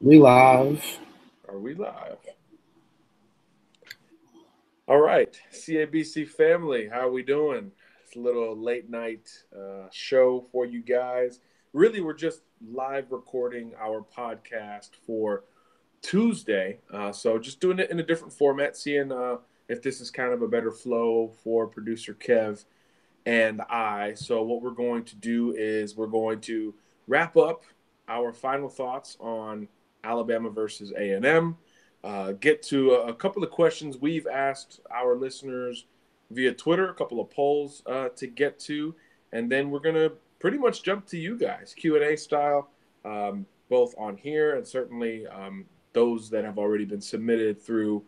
We live. Are we live? All right, CABC family, how are we doing? It's a little late night show for you guys. Really, we're just live recording our podcast for Tuesday. So just doing it in a different format, seeing if this is kind of a better flow for producer Kev and I. So what we're going to do is we're going to wrap up our final thoughts on Alabama versus A&M. Get to a couple of questions we've asked our listeners via Twitter, a couple of polls to get to, and then we're gonna pretty much jump to you guys, Q&A style, both on here and certainly those that have already been submitted through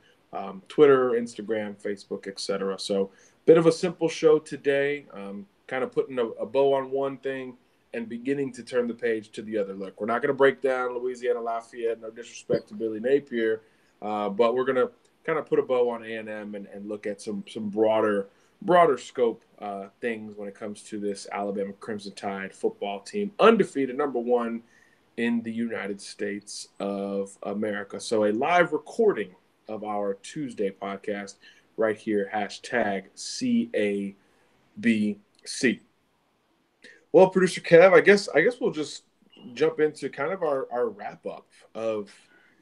Twitter, Instagram, Facebook, etc. So bit of a simple show today, kind of putting a bow on one thing and beginning to turn the page to the other. Look, we're not going to break down Louisiana Lafayette, no disrespect to Billy Napier, but we're going to kind of put a bow on A&M and look at some broader scope things when it comes to this Alabama Crimson Tide football team, undefeated, number one in the United States of America. So a live recording of our Tuesday podcast right here, hashtag CABC. Well, producer Kev, I guess we'll just jump into kind of our wrap up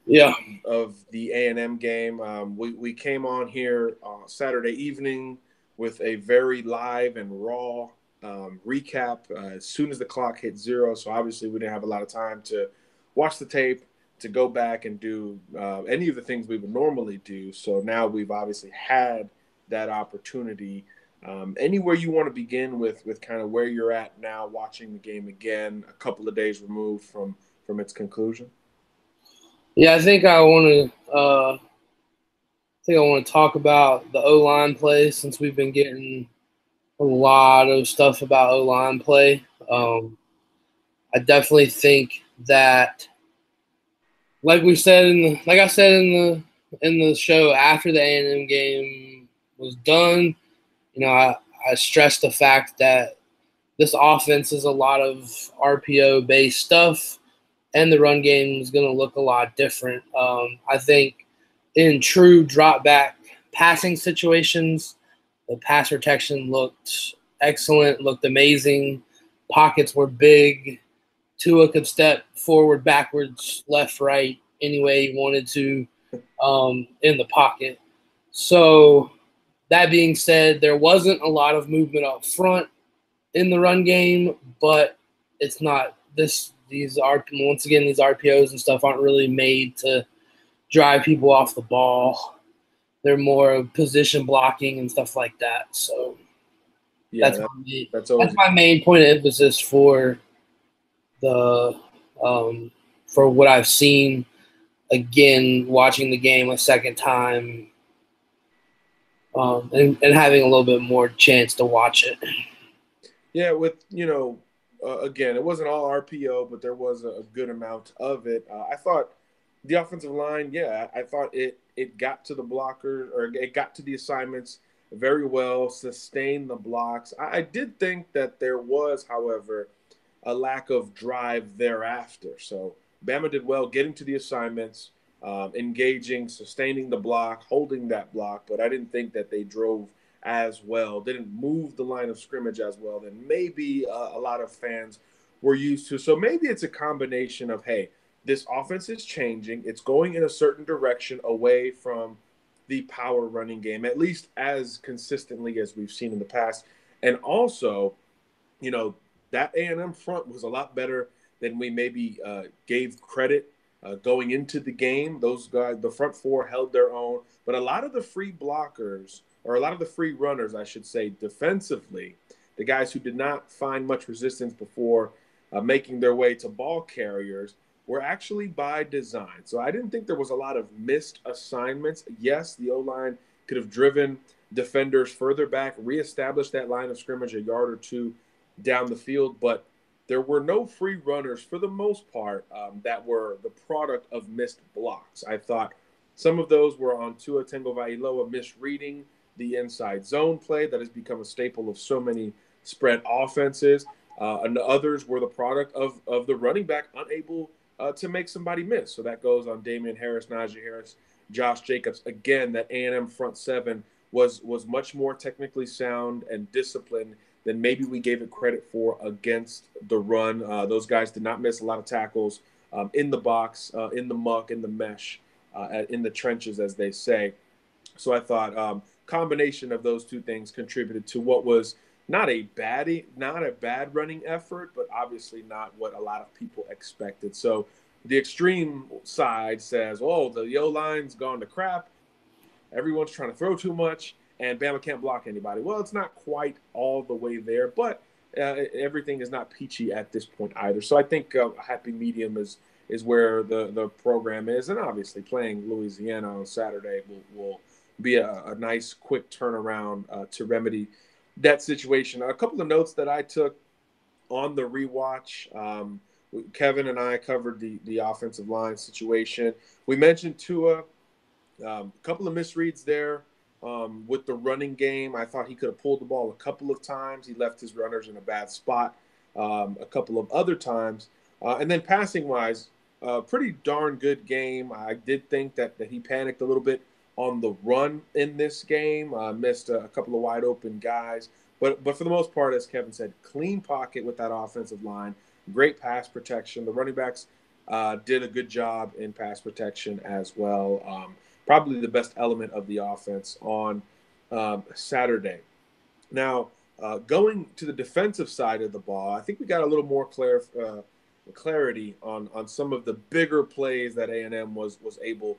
Yeah. of the A&M game. We came on here Saturday evening with a very live and raw recap as soon as the clock hit zero. So obviously we didn't have a lot of time to watch the tape, to go back and do any of the things we would normally do. So now we've obviously had that opportunity. Anywhere you want to begin with kind of where you're at now, watching the game again, a couple of days removed from its conclusion. Yeah, I think I want to talk about the O line play since we've been getting a lot of stuff about O line play. I definitely think that, like I said in the show after the A&M game was done, I stressed the fact that this offense is a lot of RPO based stuff, and the run game is going to look a lot different. I think in true drop back passing situations, the pass protection looked excellent, looked amazing. Pockets were big. Tua could step forward, backwards, left, right, any way he wanted to in the pocket. So, that being said, there wasn't a lot of movement up front in the run game, but it's not this. These are once again these RPOs and stuff aren't really made to drive people off the ball. They're more position blocking and stuff like that. So Yeah, that's that's that's always my main point of emphasis the um, for what I've seen. Again, watching the game a second time, and having a little bit more chance to watch it. yeah. With again, it wasn't all RPO, but there was a good amount of it. I thought the offensive line, yeah, I thought it got to the blocker or it got to the assignments very well, sustained the blocks. I did think that there was, however, a lack of drive thereafter. So Bama did well getting to the assignments, engaging, sustaining the block, holding that block, but I didn't think that they drove as well, didn't move the line of scrimmage as well than maybe a lot of fans were used to. So maybe it's a combination of, hey, this offense is changing. It's going in a certain direction away from the power running game, at least as consistently as we've seen in the past. And also, you know, that A&M front was a lot better than we maybe gave credit going into the game. Those guys, the front four, held their own, but a lot of the free blockers, or a lot of the free runners, I should say, defensively, the guys who did not find much resistance before making their way to ball carriers, were actually by design. So I didn't think there was a lot of missed assignments. Yes, the O line could have driven defenders further back, reestablished that line of scrimmage a yard or two down the field, but there were no free runners for the most part that were the product of missed blocks. I thought some of those were on Tua Tagovailoa misreading the inside zone play that has become a staple of so many spread offenses. And the others were the product of the running back unable to make somebody miss. So that goes on Damian Harris, Najee Harris, Josh Jacobs. Again, that A&M front seven was much more technically sound and disciplined than maybe we gave it credit for against the run. Those guys did not miss a lot of tackles in the box, in the muck, in the mesh, in the trenches, as they say. So I thought combination of those two things contributed to what was not a bad running effort, but obviously not what a lot of people expected. So the extreme side says, "Oh, the O line's gone to crap. Everyone's trying to throw too much, and Bama can't block anybody." Well, it's not quite all the way there, but everything is not peachy at this point either. So I think a happy medium is where the program is, and obviously playing Louisiana on Saturday will be a nice quick turnaround to remedy that situation. A couple of notes that I took on the rewatch. Kevin and I covered the offensive line situation. We mentioned Tua. A couple of misreads there with the running game. I thought he could have pulled the ball a couple of times. He left his runners in a bad spot a couple of other times. And then passing-wise, pretty darn good game. I did think that he panicked a little bit on the run in this game. Missed a couple of wide-open guys. But for the most part, as Kevin said, clean pocket with that offensive line. Great pass protection. The running backs did a good job in pass protection as well. Probably the best element of the offense on Saturday. Now, going to the defensive side of the ball, I think we got a little more clarity on some of the bigger plays that A&M was able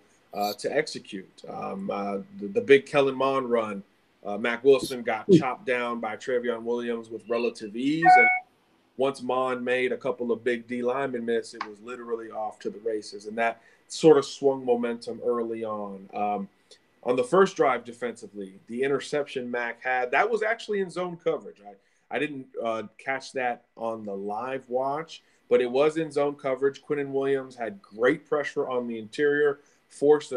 to execute. The big Kellen Mond run, Mac Wilson got chopped down by Trevion Williams with relative ease, and once Mond made a couple of big D linemen miss, it was literally off to the races, and that sort of swung momentum early on. On the first drive defensively, the interception Mac had, that was actually in zone coverage. I didn't catch that on the live watch, but it was in zone coverage. Quinnen Williams had great pressure on the interior, forced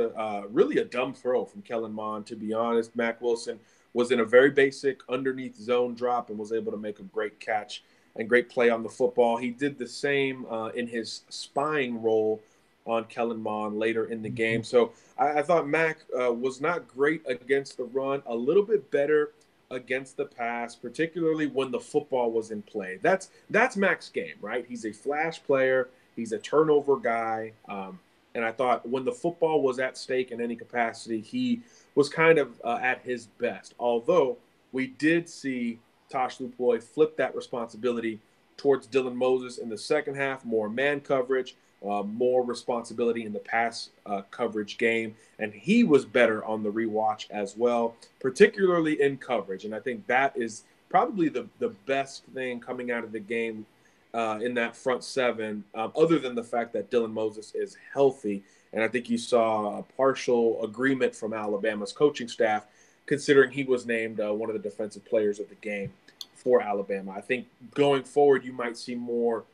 really a dumb throw from Kellen Mond, to be honest. Mac Wilson was in a very basic underneath zone drop and was able to make a great catch and great play on the football. He did the same in his spying role on Kellen Mond later in the game. So I thought Mac was not great against the run, a little bit better against the pass, particularly when the football was in play. That's Mac's game, right? He's a flash player. He's a turnover guy. And I thought when the football was at stake in any capacity, he was kind of at his best. Although we did see Tosh Luploy flip that responsibility towards Dylan Moses in the second half, more man coverage, more responsibility in the pass coverage game. And he was better on the rewatch as well, particularly in coverage. And I think that is probably the best thing coming out of the game in that front seven, other than the fact that Dylan Moses is healthy. And I think you saw a partial agreement from Alabama's coaching staff, considering he was named one of the defensive players of the game for Alabama. I think going forward, you might see more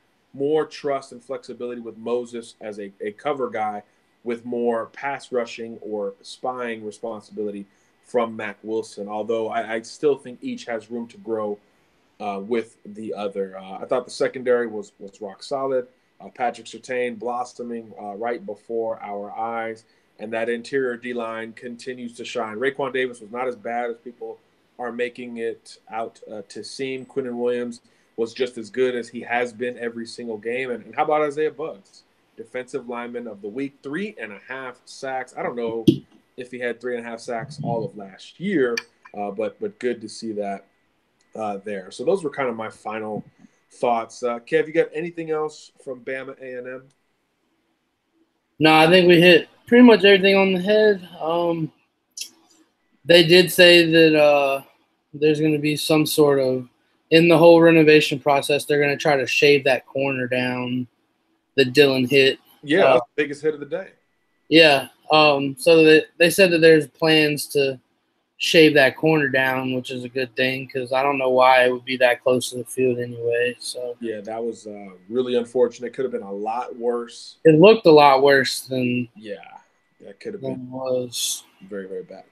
trust and flexibility with Moses as a cover guy, with more pass rushing or spying responsibility from Mac Wilson. Although I still think each has room to grow with the other. I thought the secondary was rock solid. Patrick Surtain blossoming right before our eyes. And that interior D-line continues to shine. Raekwon Davis was not as bad as people are making it out to seem. Quinnen Williams was just as good as he has been every single game. And how about Isaiah Buggs, defensive lineman of the week, 3.5 sacks. I don't know if he had 3.5 sacks all of last year, but good to see that there. So those were kind of my final thoughts. Kev, you got anything else from Bama A&M? No, I think we hit pretty much everything on the head. They did say that there's going to be some sort of, in the whole renovation process, they're going to try to shave that corner down that Dylan hit. Yeah, that's the biggest hit of the day. Yeah. So they said that there's plans to shave that corner down, which is a good thing, because I don't know why it would be that close to the field anyway. So yeah, that was really unfortunate. It could have been a lot worse. It looked a lot worse than that could have been was very, very bad.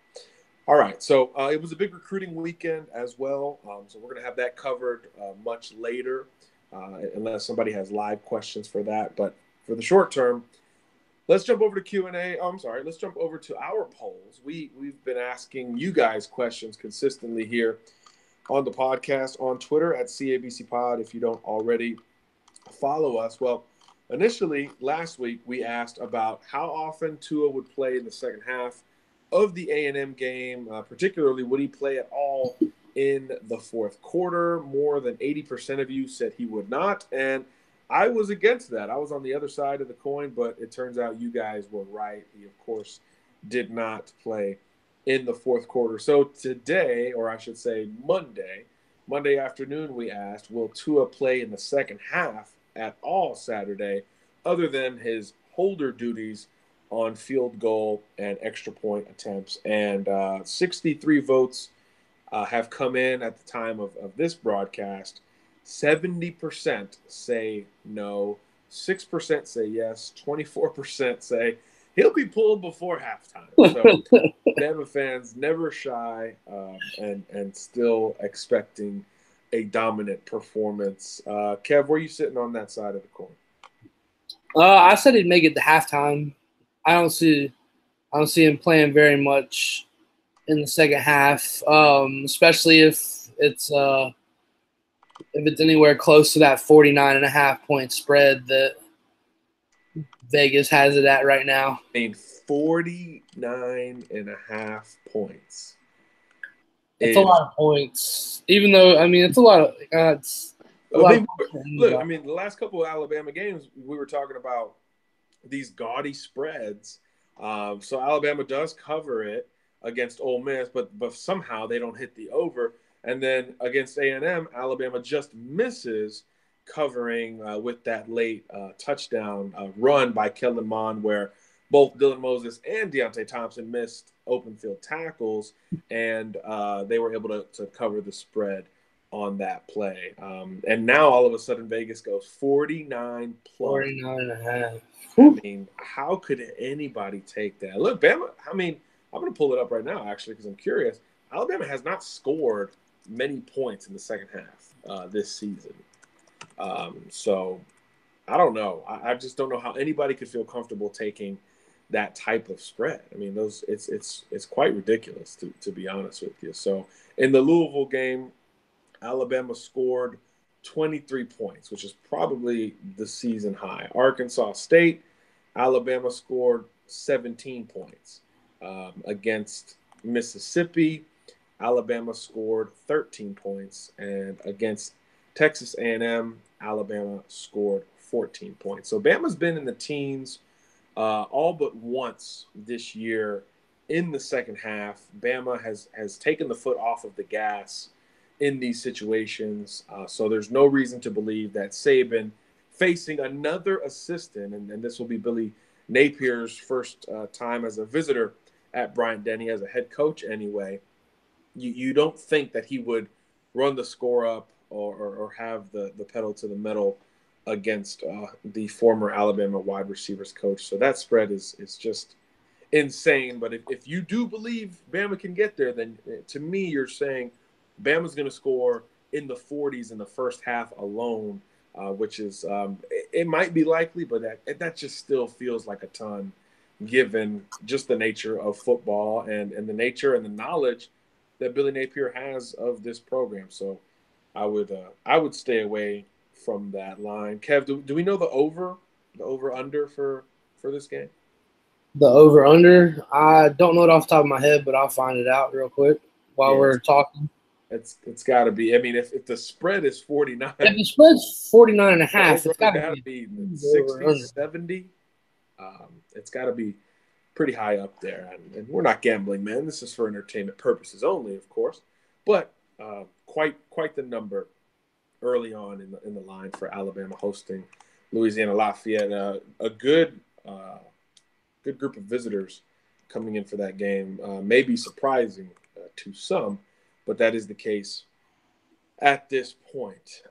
All right, so it was a big recruiting weekend as well. So we're going to have that covered much later, unless somebody has live questions for that. But for the short term. Let's jump over to Q&A. Oh, I'm sorry. Let's jump over to our polls. We've been asking you guys questions consistently here on the podcast, on Twitter at CABC Pod, if you don't already follow us. Well, initially, last week, we asked about how often Tua would play in the second half of the A&M game. Particularly, would he play at all in the fourth quarter? More than 80% of you said he would not, and I was against that. I was on the other side of the coin, but it turns out you guys were right. He, of course, did not play in the fourth quarter. So today, or I should say Monday afternoon, we asked, will Tua play in the second half at all Saturday, other than his holder duties on field goal and extra point attempts? And 63 votes have come in at the time of this broadcast. 70% say no, 6% say yes, 24% say he'll be pulled before halftime. So Bama fans never shy and still expecting a dominant performance. Kev, where are you sitting on that side of the coin? I said he'd make it to halftime. I don't see him playing very much in the second half, especially if it's anywhere close to that 49.5 point spread that Vegas has it at right now. I mean, 49.5 points. It's a lot of points. Even though, I mean, it's a lot of look, I mean, the last couple of Alabama games, we were talking about these gaudy spreads. So Alabama does cover it against Ole Miss, but somehow they don't hit the over. And then against A&M, Alabama just misses covering with that late touchdown run by Kellen Mond, where both Dylan Moses and Deontay Thompson missed open field tackles, and they were able to cover the spread on that play. And now all of a sudden Vegas goes 49 plus. 49.5. I mean, how could anybody take that? Look, Bama, I mean, I'm going to pull it up right now, actually, because I'm curious. Alabama has not scored many points in the second half this season. So I don't know. I just don't know how anybody could feel comfortable taking that type of spread. I mean, it's quite ridiculous, to be honest with you. So in the Louisville game, Alabama scored 23 points, which is probably the season high. Arkansas State, Alabama scored 17 points. Against Mississippi, Alabama scored 13 points. And against Texas A&M, Alabama scored 14 points. So Bama's been in the teens all but once this year in the second half. Bama has taken the foot off of the gas in these situations. So there's no reason to believe that Saban, facing another assistant, and this will be Billy Napier's first time as a visitor at Bryant-Denny as a head coach anyway, you don't think that he would run the score up or have the pedal to the metal against the former Alabama wide receivers coach. So that spread is just insane. But if you do believe Bama can get there, then to me you're saying Bama's going to score in the 40s in the first half alone, which is it might be likely, but that just still feels like a ton given just the nature of football and the nature and the knowledge that Billy Napier has of this program. So I would stay away from that line. Kev, do we know the over under for this game? The over under? I don't know it off the top of my head, but I'll find it out real quick while we're talking. It's got to be. I mean, if the spread is 49, if the spread's 49.5, it's got to be 60, 70. It's got to be pretty high up there. And we're not gambling, man. This is for entertainment purposes only, of course. But quite the number early on in the line for Alabama hosting Louisiana Lafayette. A good group of visitors coming in for that game. May be surprising to some, but that is the case at this point.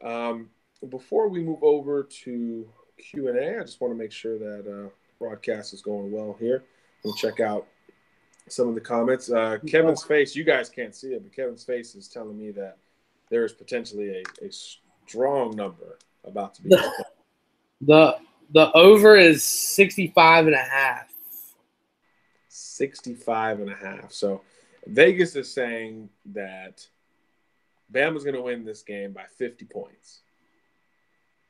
Before we move over to Q&A, I just want to make sure that broadcast is going well here. We'll check out some of the comments. Kevin's face, you guys can't see it, but Kevin's face is telling me that there is potentially a strong number about to be the The over is 65.5. 65.5. So Vegas is saying that Bama's going to win this game by 50 points.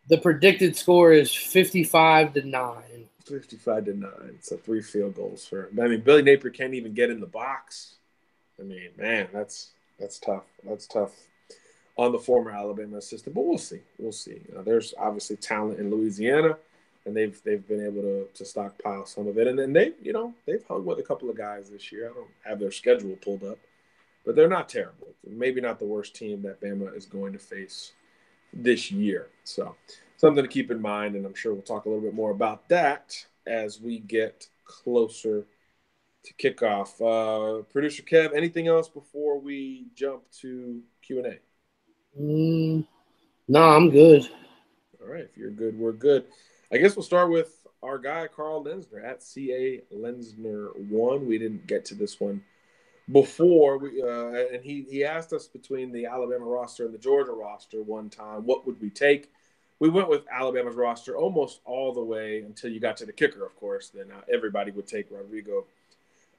The predicted score is 55-9. 55-9. So 3 field goals for. I mean, Billy Napier can't even get in the box. I mean, man, that's tough. That's tough on the former Alabama assistant. But we'll see. We'll see. There's obviously talent in Louisiana, and they've been able to stockpile some of it. And then they've hung with a couple of guys this year. I don't have their schedule pulled up, but they're not terrible. Maybe not the worst team that Bama is going to face this year. So something to keep in mind, and I'm sure we'll talk a little bit more about that as we get closer to kickoff. Producer Kev, anything else before we jump to Q&A? No, I'm good. All right, if you're good, we're good. I guess we'll start with our guy, Carl Lenzner, at CA Lenzner1. We didn't get to this one before, and he asked us between the Alabama roster and the Georgia roster one time, what would we take? We went with Alabama's roster almost all the way until you got to the kicker, of course. Then everybody would take Rodrigo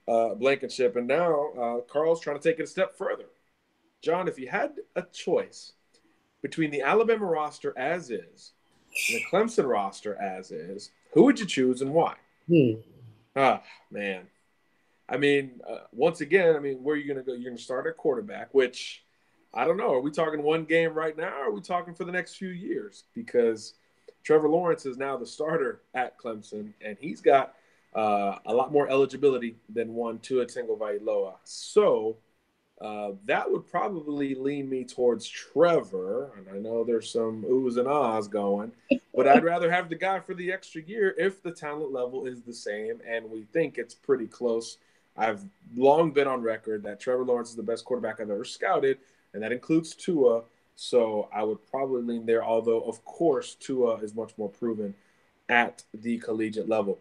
Blankenship. And now Carl's trying to take it a step further. John, if you had a choice between the Alabama roster as is and the Clemson roster as is, who would you choose and why? Man. I mean, once again, where are you going to go? You're going to start at quarterback, which I don't know. Are we talking one game right now, or are we talking for the next few years? Because Trevor Lawrence is now the starter at Clemson, and he's got a lot more eligibility than one Tua Tagovailoa. So that would probably lean me towards Trevor. And I know there's some oohs and ahs going, but I'd rather have the guy for the extra year if the talent level is the same, and we think it's pretty close. I've long been on record that Trevor Lawrence is the best quarterback I've ever scouted, and that includes Tua. So I would probably lean there, although, of course, Tua is much more proven at the collegiate level.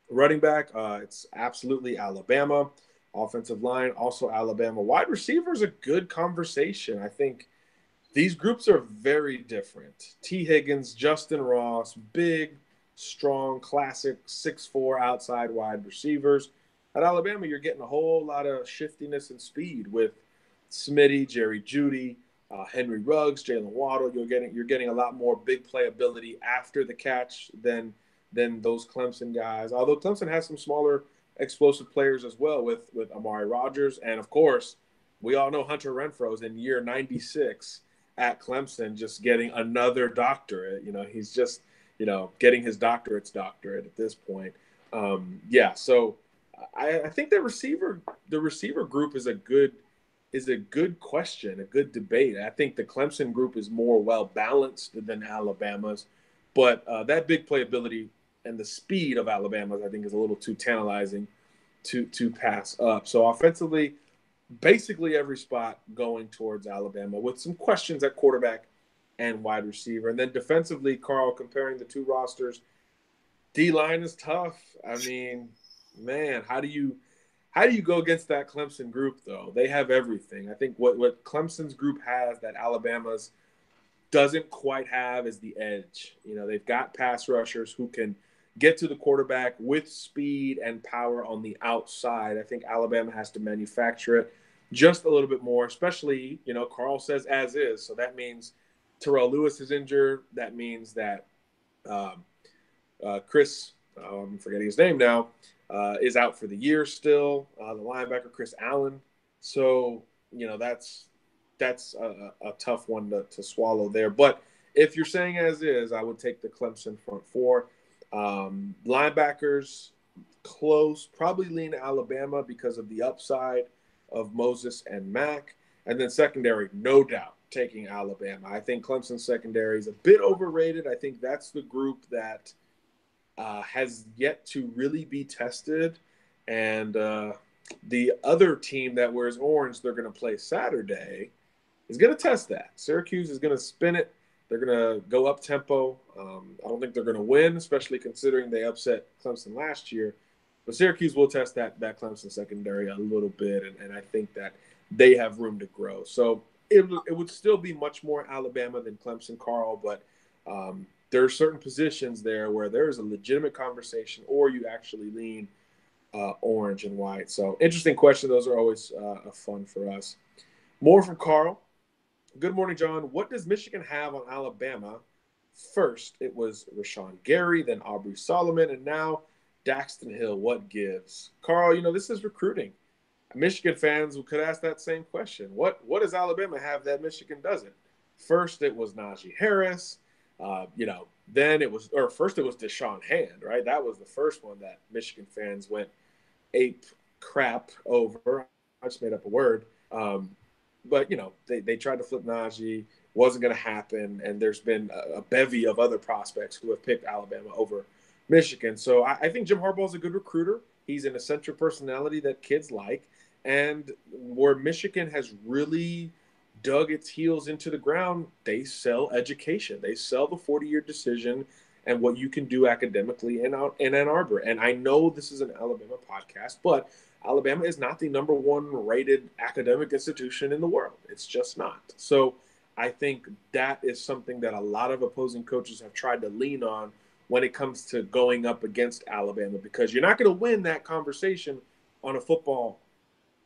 Running back, it's absolutely Alabama. Offensive line, also Alabama. Wide receiver is a good conversation. I think these groups are very different. T. Higgins, Justin Ross, big, strong, classic 6'4" outside wide receivers. At Alabama, you're getting a whole lot of shiftiness and speed with Smitty, Jerry Jeudy, Henry Ruggs, Jalen Waddle. You're getting a lot more big playability after the catch than those Clemson guys. Although Clemson has some smaller explosive players as well with Amari Rodgers. And, of course, we all know Hunter Renfro's in year 96 at Clemson just getting another doctorate. He's just, getting his doctorate at this point. So I think the receiver group is a good question, a good debate. I think the Clemson group is more well-balanced than Alabama's, but that big playability and the speed of Alabama's, I think, is a little too tantalizing to pass up. So offensively, basically every spot going towards Alabama with some questions at quarterback and wide receiver. And then defensively, Carl, comparing the two rosters, D-line is tough. Man, how do you go against that Clemson group, though? They have everything. I think what Clemson's group has that Alabama's doesn't quite have is the edge. They've got pass rushers who can get to the quarterback with speed and power on the outside. I think Alabama has to manufacture it just a little bit more, especially, Carl says as is. So that means Terrell Lewis is injured. That means that Chris, I'm forgetting his name now, is out for the year still. The linebacker, Chris Allen. So, that's a tough one to swallow there. But if you're saying as is, I would take the Clemson front four. Linebackers, close, probably lean Alabama because of the upside of Moses and Mack. And then secondary, no doubt, taking Alabama. I think Clemson's secondary is a bit overrated. I think that's the group that has yet to really be tested. And the other team that wears orange they're going to play Saturday is going to test that. Syracuse is going to spin it. They're going to go up tempo. I don't think they're going to win, especially considering they upset Clemson last year. But Syracuse will test that Clemson secondary a little bit, and I think that they have room to grow. So it would still be much more Alabama than Clemson, Carl, but there are certain positions there where there is a legitimate conversation, or you actually lean orange and white. So interesting question. Those are always fun for us. More from Carl. Good morning, John. What does Michigan have on Alabama? First, it was Rashawn Gary, then Aubrey Solomon, and now Daxton Hill. What gives? Carl, this is recruiting. Michigan fans could ask that same question. What does Alabama have that Michigan doesn't? First, it was Najee Harris. Then first it was Deshaun Hand, right? That was the first one that Michigan fans went ape crap over. I just made up a word. But they tried to flip Najee, wasn't going to happen, and there's been a bevy of other prospects who have picked Alabama over Michigan. So I think Jim Harbaugh is a good recruiter. He's an eccentric personality that kids like, and where Michigan has really dug its heels into the ground, they sell education. They sell the 40-year decision and what you can do academically in Ann Arbor. And I know this is an Alabama podcast, but Alabama is not the number one rated academic institution in the world. It's just not. So I think that is something that a lot of opposing coaches have tried to lean on when it comes to going up against Alabama, because you're not going to win that conversation on a football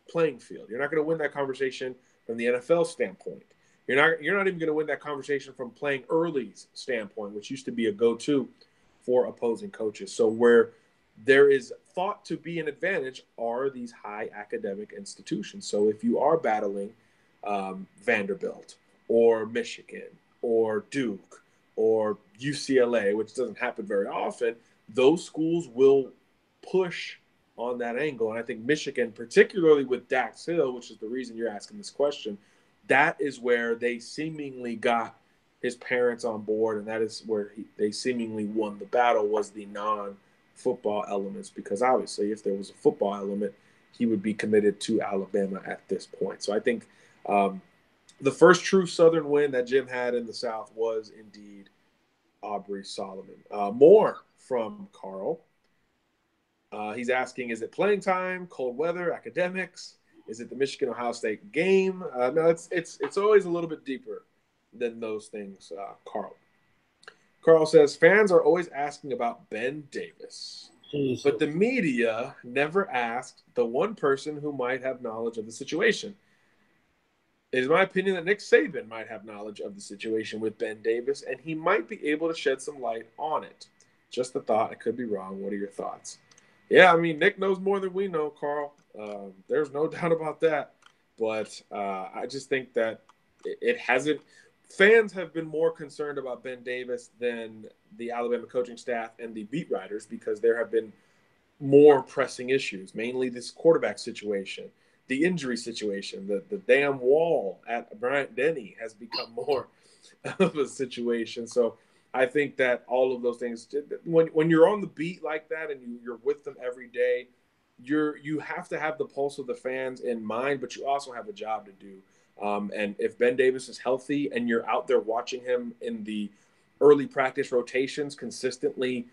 playing field. You're not going to win that conversation from the NFL standpoint. You're not even going to win that conversation from playing early's standpoint, which used to be a go-to for opposing coaches. So where there is thought to be an advantage are these high academic institutions. So if you are battling Vanderbilt or Michigan or Duke or UCLA, which doesn't happen very often, those schools will push on that angle. And I think Michigan, particularly with Dax Hill, which is the reason you're asking this question, that is where they seemingly got his parents on board, and that is where they seemingly won the battle, was the non-football elements, because obviously if there was a football element, he would be committed to Alabama at this point. So I think the first true Southern win that Jim had in the South was indeed Aubrey Solomon. More from Carl. He's asking, is it playing time, cold weather, academics? Is it the Michigan-Ohio State game? No, it's always a little bit deeper than those things, Carl. Carl says, fans are always asking about Ben Davis, but the media never asked the one person who might have knowledge of the situation. It is my opinion that Nick Saban might have knowledge of the situation with Ben Davis, and he might be able to shed some light on it. Just a thought. I could be wrong. What are your thoughts? Yeah, I mean, Nick knows more than we know, Carl. There's no doubt about that. But I just think that it hasn't – fans have been more concerned about Ben Davis than the Alabama coaching staff and the beat writers, because there have been more pressing issues, mainly this quarterback situation, the injury situation, the damn wall at Bryant-Denny has become more of a situation. So I think that all of those things, when you're on the beat like that and you're with them every day, you have to have the pulse of the fans in mind, but you also have a job to do. And if Ben Davis is healthy and you're out there watching him in the early practice rotations consistently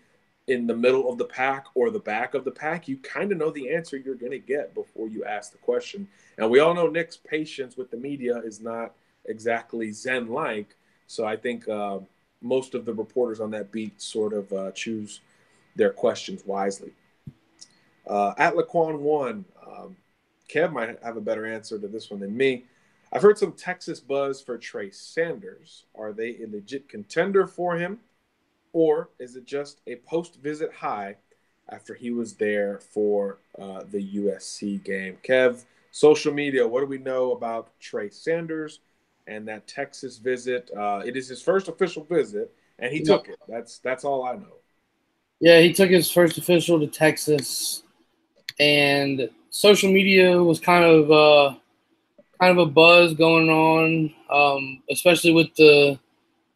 in the middle of the pack or the back of the pack, you kind of know the answer you're going to get before you ask the question. And we all know Nick's patience with the media is not exactly Zen-like. So I think most of the reporters on that beat sort of choose their questions wisely. At Laquan 1, Kev might have a better answer to this one than me. I've heard some Texas buzz for Trey Sanders. Are they a legit contender for him? Or is it just a post-visit high after he was there for the USC game? Kev, social media, what do we know about Trey Sanders and that Texas visit? It is his first official visit, and he took it. That's all I know. Yeah, he took his first official to Texas, and social media was kind of a buzz going on, especially with the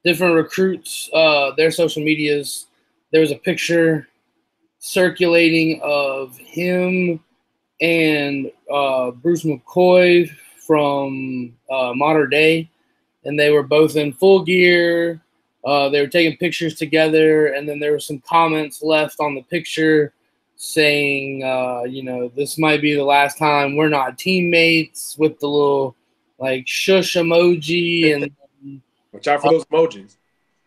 different recruits, their social medias. There was a picture circulating of him and Bruce McCoy from Modern Day, and they were both in full gear. They were taking pictures together, and then there were some comments left on the picture saying, this might be the last time we're not teammates, with the little like shush emoji and watch out for those emojis.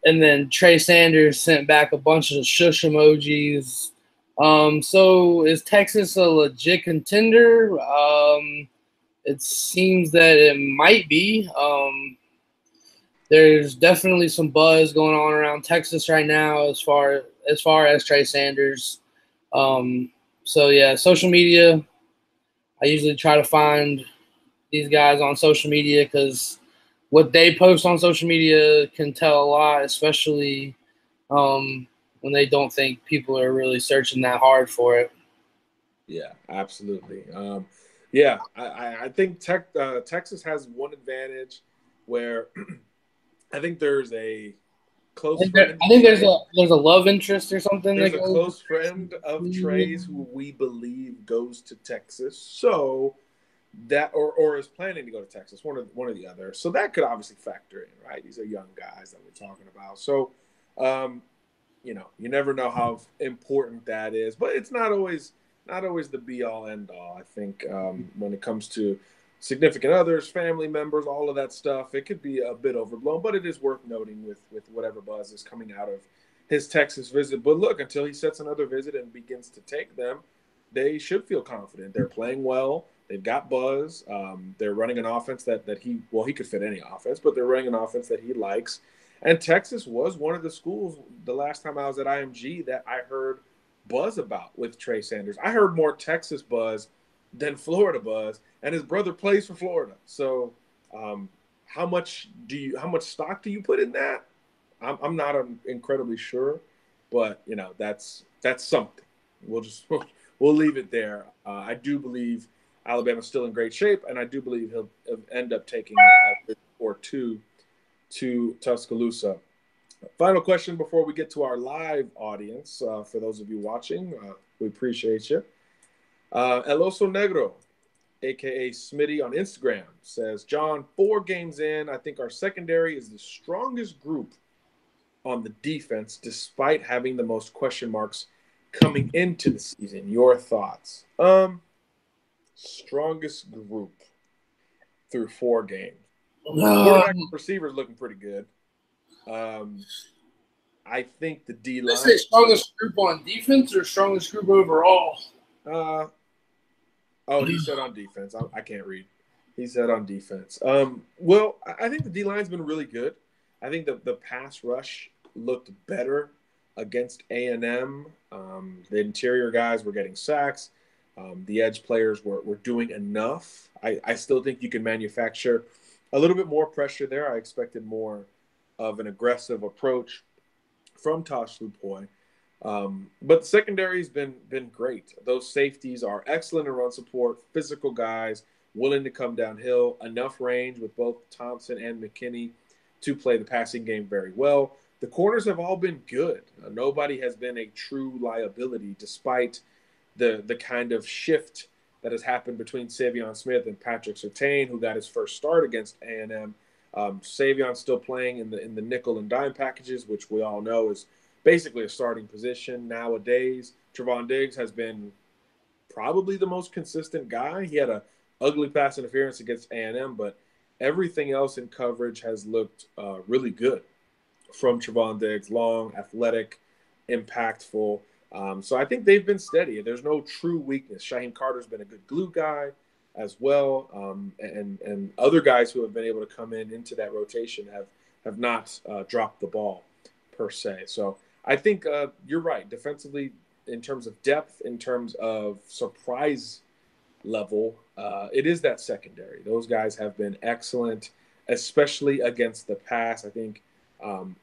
And then Trey Sanders sent back a bunch of shush emojis. So is Texas a legit contender? It seems that it might be. There's definitely some buzz going on around Texas right now as far as Trey Sanders. So yeah, social media. I usually try to find these guys on social media because what they post on social media can tell a lot, especially when they don't think people are really searching that hard for it. Yeah, absolutely. Yeah, I think Texas has one advantage where I think there's a close friend. I think there's a love interest or something that There's a goes. close friend of Trey's who we believe goes to Texas. So that or is planning to go to Texas, one or the other. So that could obviously factor in, right? These are young guys that we're talking about. So you know, you never know how important that is, but it's not always the be all end all. I think when it comes to significant others, family members, all of that stuff, it could be a bit overblown, but it is worth noting with whatever buzz is coming out of his Texas visit. But look, until he sets another visit and begins to take them, they should feel confident. They're playing well. They've got buzz. They're running an offense that he could fit any offense, but they're running an offense that he likes. And Texas was one of the schools the last time I was at IMG that I heard buzz about with Trey Sanders. I heard more Texas buzz than Florida buzz, and his brother plays for Florida. So, how much stock do you put in that? I'm not incredibly sure, but you know that's something. We'll leave it there. I do believe Alabama's still in great shape, and I do believe he'll end up taking a visit or two to Tuscaloosa. Final question before we get to our live audience. For those of you watching, we appreciate you. El Oso Negro, a.k.a. Smitty on Instagram, says, John, 4 games in, I think our secondary is the strongest group on the defense despite having the most question marks coming into the season. Your thoughts? Strongest group through 4 games. Quarterback and receivers looking pretty good. I think the D line. Say strongest group on defense or strongest group overall? He said on defense. I can't read. He said on defense. Well, I think the D line's been really good. I think the pass rush looked better against A&M. The interior guys were getting sacks. The edge players were doing enough. I still think you can manufacture a little bit more pressure there. I expected more of an aggressive approach from Tosh Lupoy. But the secondary's been great. Those safeties are excellent in run support, physical guys, willing to come downhill, enough range with both Thompson and McKinney to play the passing game very well. The corners have all been good. Nobody has been a true liability despite the kind of shift that has happened between Savion Smith and Patrick Surtain, who got his first start against A&M. Savion's still playing in the nickel and dime packages, which we all know is basically a starting position nowadays. Trevon Diggs has been probably the most consistent guy. He had a ugly pass interference against A&M, but everything else in coverage has looked really good from Trevon Diggs. Long, athletic, impactful. So I think they've been steady. There's no true weakness. Shaheem Carter's been a good glue guy as well, and other guys who have been able to come into that rotation have not dropped the ball per se. So I think you're right. Defensively, in terms of depth, in terms of surprise level, it is that secondary. Those guys have been excellent, especially against the pass. I think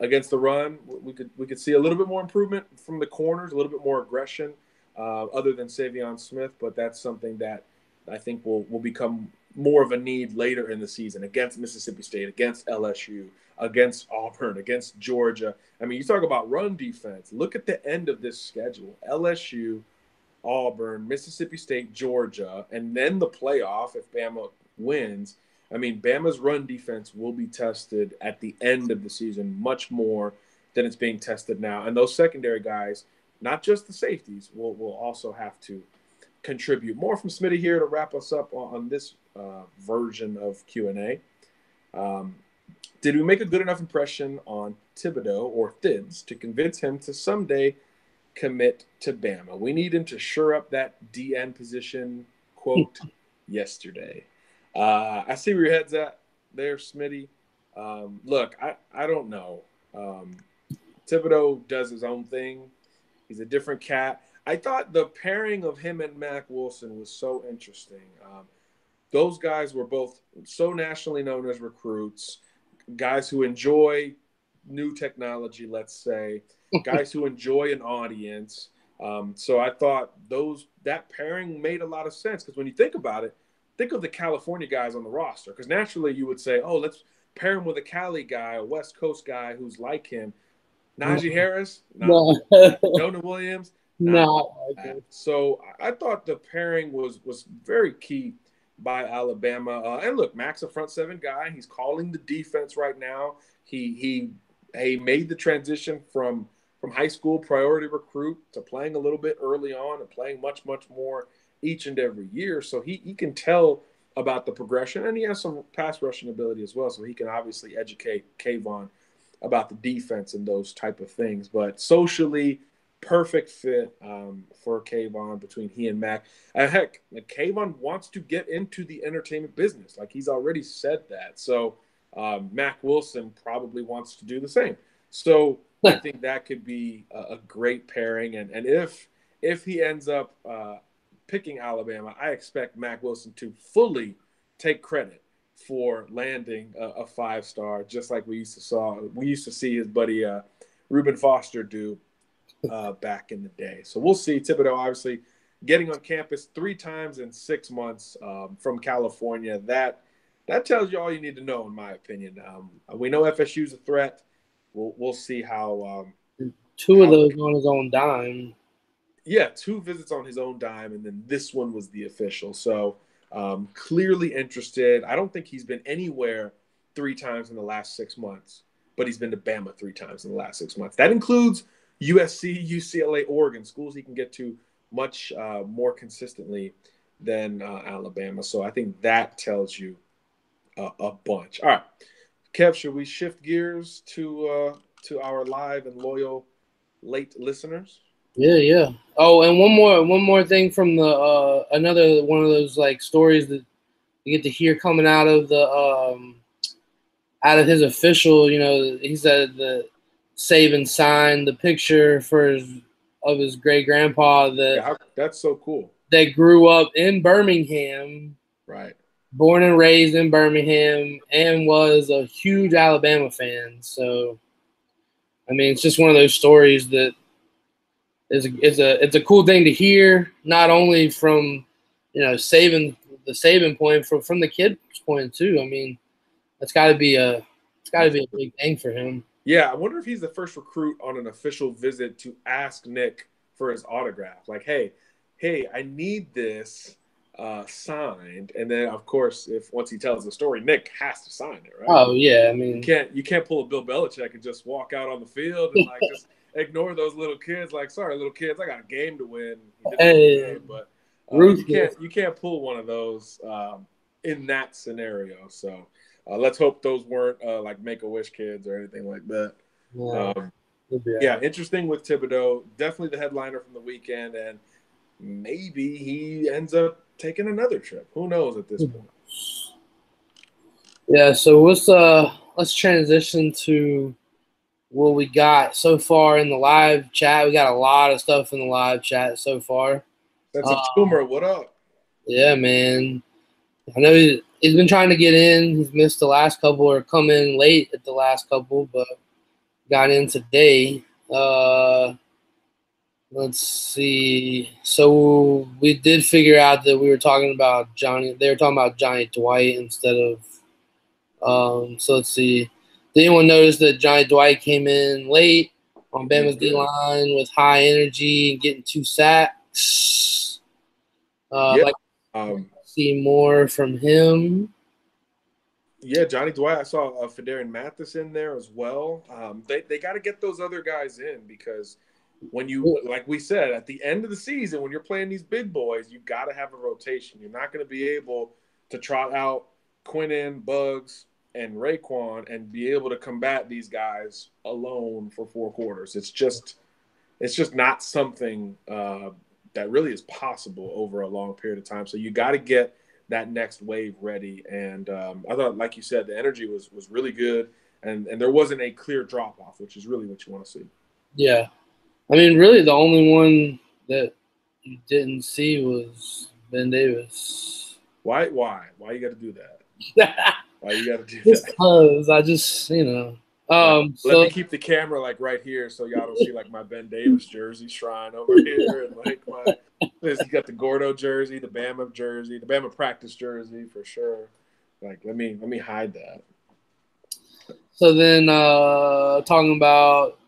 against the run, we could see a little bit more improvement from the corners, a little bit more aggression, other than Savion Smith. But that's something that I think will become more of a need later in the season against Mississippi State, against LSU, against Auburn, against Georgia. I mean, you talk about run defense. Look at the end of this schedule: LSU, Auburn, Mississippi State, Georgia, and then the playoff if Bama wins. I mean, Bama's run defense will be tested at the end of the season much more than it's being tested now. And those secondary guys, not just the safeties, will also have to contribute. More from Smitty here to wrap us up on this version of Q&A. Did we make a good enough impression on Thibodeau, or Thibs, to convince him to someday commit to Bama. We need him to shore up that DN position, quote, yesterday. I see where your head's at there, Smitty. Look, I don't know. Thibodeau does his own thing. He's a different cat. I thought the pairing of him and Mack Wilson was so interesting. Those guys were both so nationally known as recruits, guys who enjoy new technology, let's say, guys who enjoy an audience. So I thought that pairing made a lot of sense, because when you think about it, think of the California guys on the roster, because naturally you would say, oh, let's pair him with a Cali guy, a West Coast guy who's like him. Najee Harris, No. Jonah Williams, No. So I thought the pairing was very key by Alabama. And look, Mack's a front seven guy. He's calling the defense right now. He made the transition from high school priority recruit to playing a little bit early on and playing much more each and every year. So he can tell about the progression, and he has some pass rushing ability as well. So he can obviously educate Kayvon about the defense and those type of things. But socially, perfect fit for Kayvon between he and Mack. And heck, Kayvon wants to get into the entertainment business. Like, he's already said that. So Mack Wilson probably wants to do the same. So I think that could be a great pairing. And if he ends up picking Alabama, I expect Mack Wilson to fully take credit for landing a 5-star, just like we used to see his buddy Reuben Foster do back in the day. So we'll see. Thibodeau obviously getting on campus 3 times in 6 months from California. That tells you all you need to know, in my opinion. We know FSU's a threat. We'll see how. 2 of those on his own dime. Yeah, 2 visits on his own dime, and then this one was the official. So clearly interested. I don't think he's been anywhere 3 times in the last 6 months, but he's been to Bama 3 times in the last 6 months. That includes USC, UCLA, Oregon, schools he can get to much more consistently than Alabama. So I think that tells you a bunch. All right, Kev, should we shift gears to our live and loyal late listeners? Yeah. Oh, and one more thing from the another one of those like stories that you get to hear coming out of the out of his official. You know, he said that Saban signed the picture of his great grandpa that's so cool. That grew up in Birmingham, right? Born and raised in Birmingham, and was a huge Alabama fan. So, I mean, it's just one of those stories that it's a cool thing to hear, not only from the Saban point, from the kid's point too. I mean, it's got to be a big thing for him. Yeah, I wonder if he's the first recruit on an official visit to ask Nick for his autograph. Like, hey, I need this signed, and then of course, once he tells the story, Nick has to sign it, right? Oh yeah, I mean, you can't pull a Bill Belichick and just walk out on the field and like just ignore those little kids. Like, sorry, little kids, I got a game to win. Hey, but you can't pull one of those in that scenario. So let's hope those weren't like Make-A-Wish kids or anything like that. Yeah, interesting with Thibodeau. Definitely the headliner from the weekend, and maybe he ends up taking another trip. Who knows at this point? Yeah, so let's transition to what we got so far in the live chat. We got a lot of stuff in the live chat so far. That's a tumor. What up? Yeah, man. I know he's been trying to get in. He's missed the last couple or come in late at the last couple, but got in today. Let's see. So we did figure out that we were talking about Johnny. They were talking about Johnny Dwight instead of. So let's see. Did anyone notice that Johnny Dwight came in late on Bama's D-line with high energy and getting 2 sacks? See more from him. Yeah, Johnny Dwight. I saw Fedarian Mathis in there as well. They got to get those other guys in, because when you, like we said, at the end of the season, when you're playing these big boys, you got to have a rotation. You're not going to be able to trot out Quinnen, Bugs, and Raekwon and be able to combat these guys alone for 4 quarters. It's just not something that really is possible over a long period of time. So you got to get that next wave ready. And I thought, like you said, the energy was really good, and there wasn't a clear drop off, which is really what you want to see. Yeah, I mean, really, the only one that you didn't see was Ben Davis. Why you got to do that? Why you got to do Just that? because I just, you know. Let me keep the camera like right here so y'all don't see like my Ben Davis jersey shrine over here, and like you got the Gordo jersey, the Bama practice jersey for sure. Like let me hide that. So then, talking about,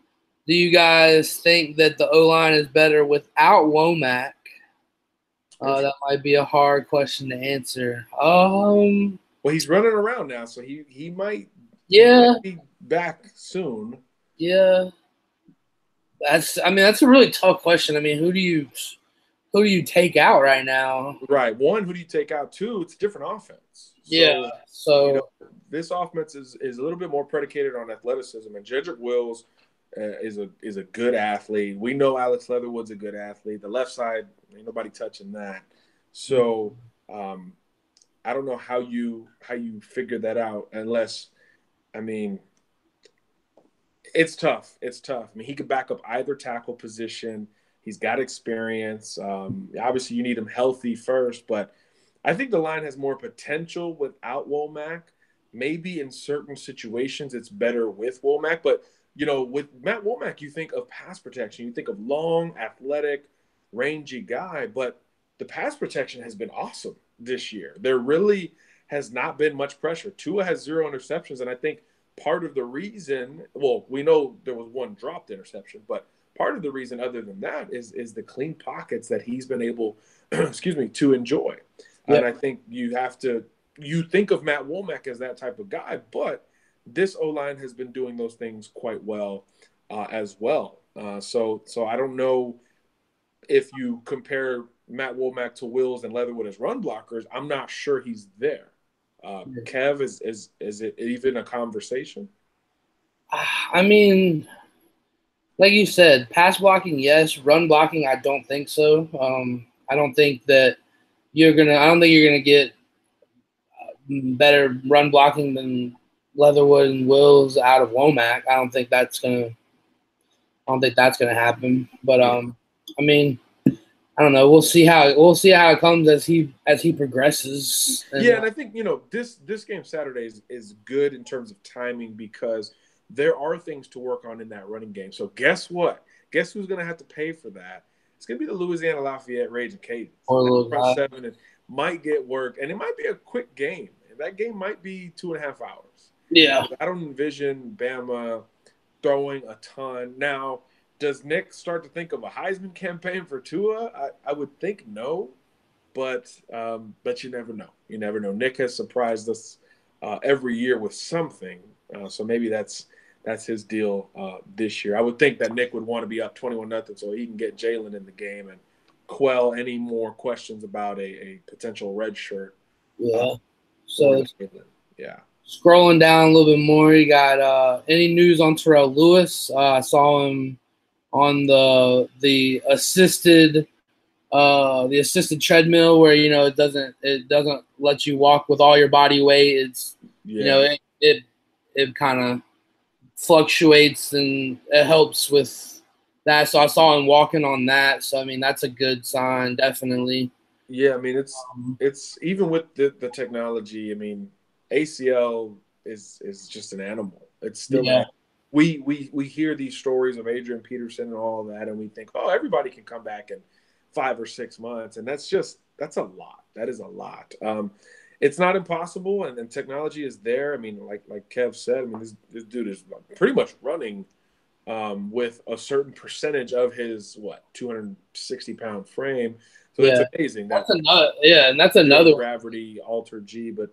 do you guys think that the O-line is better without Womack? That might be a hard question to answer. Well, he's running around now, so he might be back soon. Yeah. That's a really tough question. I mean, who do you take out right now? Right. One, who do you take out? Two, it's a different offense. So this offense is a little bit more predicated on athleticism, and Jedrick Wills is a good athlete. We know Alex Leatherwood's a good athlete. The left side, ain't nobody touching that. So I don't know how you figure that out unless, I mean, it's tough. It's tough. I mean, he could back up either tackle position. He's got experience. Obviously, you need him healthy first, but I think the line has more potential without Womack. Maybe in certain situations it's better with Womack, but with Matt Womack, you think of pass protection. You think of long, athletic, rangy guy, but the pass protection has been awesome this year. There really has not been much pressure. Tua has 0 interceptions, and I think part of the reason, well, we know there was one dropped interception, but part of the reason other than that is the clean pockets that he's been able, to enjoy. Yep. And I think you think of Matt Womack as that type of guy, but this O-line has been doing those things quite well as well. So I don't know if you compare Matt Womack to Wills and Leatherwood as run blockers. I'm not sure he's there. Kev, is it even a conversation? I mean, like you said, pass blocking, yes. Run blocking, I don't think so. I don't think you're gonna get better run blocking than Leatherwood and Wills out of Womack. I don't think that's gonna happen. But I mean, I don't know. We'll see how it comes as he progresses. And I think this game Saturday is good in terms of timing because there are things to work on in that running game. So guess what? Guess who's going to have to pay for that? It's going to be the Louisiana Lafayette Raging Cajuns. Front seven, it might get work, and it might be a quick game. That game might be 2.5 hours. Yeah, I don't envision Bama throwing a ton. Now, does Nick start to think of a Heisman campaign for Tua? I would think no, but you never know. You never know. Nick has surprised us every year with something, so maybe that's his deal this year. I would think that Nick would want to be up 21-0 so he can get Jalen in the game and quell any more questions about a potential red shirt. Yeah. So yeah. Scrolling down a little bit more, you got any news on Terrell Lewis? I saw him on the assisted treadmill where it doesn't let you walk with all your body weight. It kind of fluctuates and it helps with that. So I saw him walking on that. So I mean that's a good sign, definitely. Yeah, I mean it's even with the technology. I mean ACL is just an animal. It's still we hear these stories of Adrian Peterson and all that, and we think, oh, everybody can come back in 5 or 6 months, and that's a lot. That is a lot. It's not impossible, and technology is there. I mean, like Kev said, I mean this dude is pretty much running with a certain percentage of his 260-pound frame. So it's amazing. That's another gravity altered G, but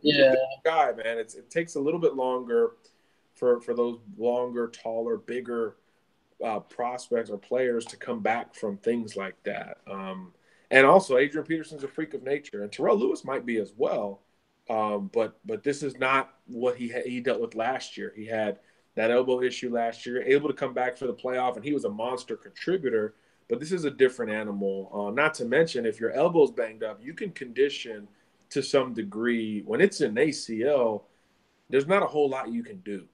guy, man, it takes a little bit longer for those longer, taller, bigger prospects or players to come back from things like that. And also, Adrian Peterson's a freak of nature, and Terrell Lewis might be as well. But this is not what he dealt with last year. He had that elbow issue last year, able to come back for the playoff, and he was a monster contributor. But this is a different animal. Not to mention, if your elbow's banged up, you can condition to some degree. When it's an ACL, there's not a whole lot you can do